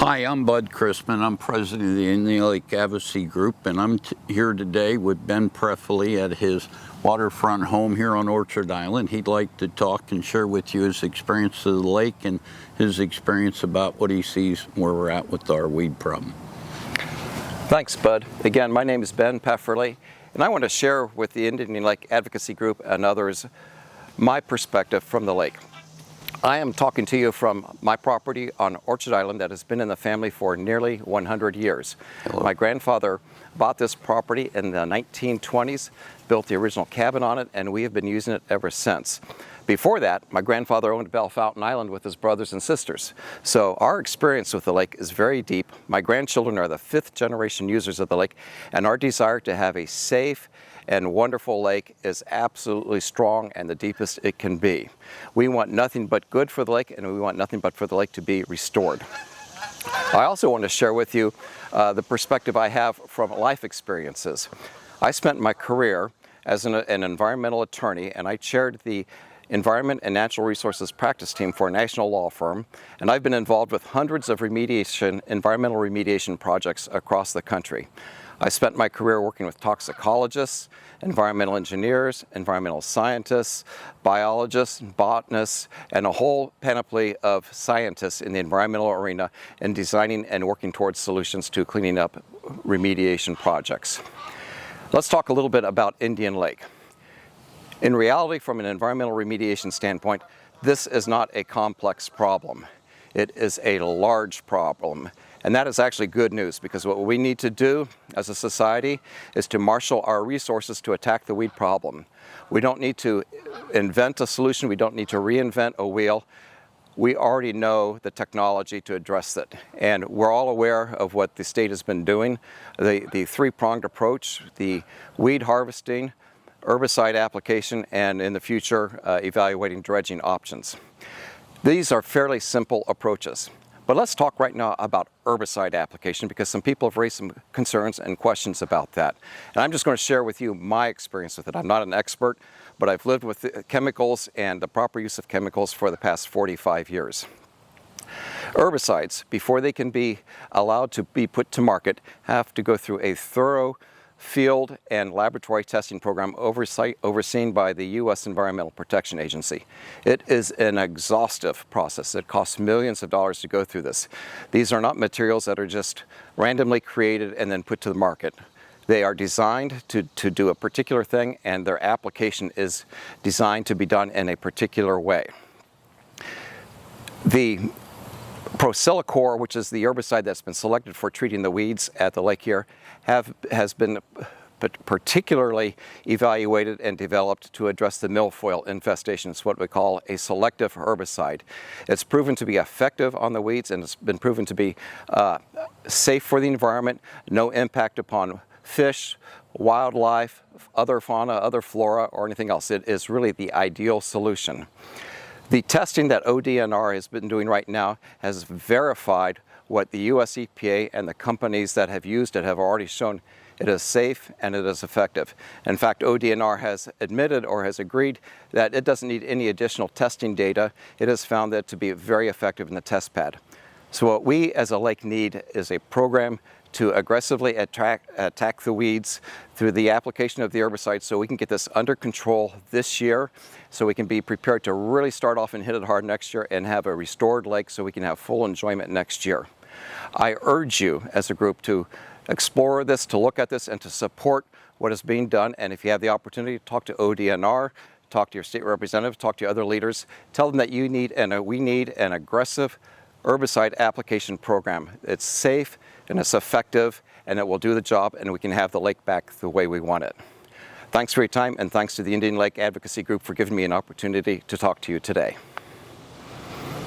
Hi, I'm Bud Crispin. I'm president of the Indian Lake Advocacy Group, and I'm here today with Ben Pfefferle at his waterfront home here on Orchard Island. He'd like to talk and share with you his experience of the lake and his experience about what he sees where we're at with our weed problem. Thanks, Bud. Again, my name is Ben Pfefferle, and I want to share with the Indian Lake Advocacy Group and others my perspective from the lake. I am talking to you from my property on Orchard Island that has been in the family for nearly 100 years. Hello. My grandfather bought this property in the 1920s, built the original cabin on it, and we have been using it ever since. Before that, my grandfather owned Bell Fountain Island with his brothers and sisters. So our experience with the lake is very deep. My grandchildren are the 5th generation users of the lake, and our desire to have a safe and wonderful lake is absolutely strong and the deepest it can be. We want nothing but good for the lake, and we want nothing but for the lake to be restored. I also want to share with you the perspective I have from life experiences. I spent my career as an environmental attorney, and I chaired the Environment and Natural Resources practice team for a national law firm, and I've been involved with hundreds of environmental remediation projects across the country. I spent my career working with toxicologists, environmental engineers, environmental scientists, biologists, botanists, and a whole panoply of scientists in the environmental arena in designing and working towards solutions to cleaning up remediation projects. Let's talk a little bit about Indian Lake. In reality, from an environmental remediation standpoint, this is not a complex problem. It is a large problem. And that is actually good news, because what we need to do as a society is to marshal our resources to attack the weed problem. We don't need to invent a solution. We don't need to reinvent a wheel. We already know the technology to address it. And we're all aware of what the state has been doing, the three-pronged approach, the weed harvesting, herbicide application, and in the future, evaluating dredging options. These are fairly simple approaches. But let's talk right now about herbicide application, because some people have raised some concerns and questions about that. And I'm just going to share with you my experience with it. I'm not an expert, but I've lived with chemicals and the proper use of chemicals for the past 45 years. Herbicides, before they can be allowed to be put to market, have to go through a thorough field and laboratory testing program overseen by the U.S. Environmental Protection Agency. It is an exhaustive process. It costs millions of dollars to go through this. These are not materials that are just randomly created and then put to the market. They are designed to do a particular thing, and their application is designed to be done in a particular way. The Procellacor, which is the herbicide that's been selected for treating the weeds at the lake here, has been particularly evaluated and developed to address the milfoil infestation. It's what we call a selective herbicide. It's proven to be effective on the weeds, and it's been proven to be safe for the environment, no impact upon fish, wildlife, other fauna, other flora, or anything else. It is really the ideal solution. The testing that ODNR has been doing right now has verified what the US EPA and the companies that have used it have already shown. It is safe and it is effective. In fact, ODNR has admitted or has agreed that it doesn't need any additional testing data. It has found that to be very effective in the test pad. So what we as a lake need is a program to aggressively attack the weeds through the application of the herbicide, so we can get this under control this year, so we can be prepared to really start off and hit it hard next year and have a restored lake so we can have full enjoyment next year. I urge you as a group to explore this, to look at this, and to support what is being done. And if you have the opportunity, talk to ODNR, talk to your state representative, talk to other leaders, tell them that we need an aggressive herbicide application program. It's safe and it's effective, and it will do the job, and we can have the lake back the way we want it. Thanks for your time, and thanks to the Indian Lake Advocacy Group for giving me an opportunity to talk to you today.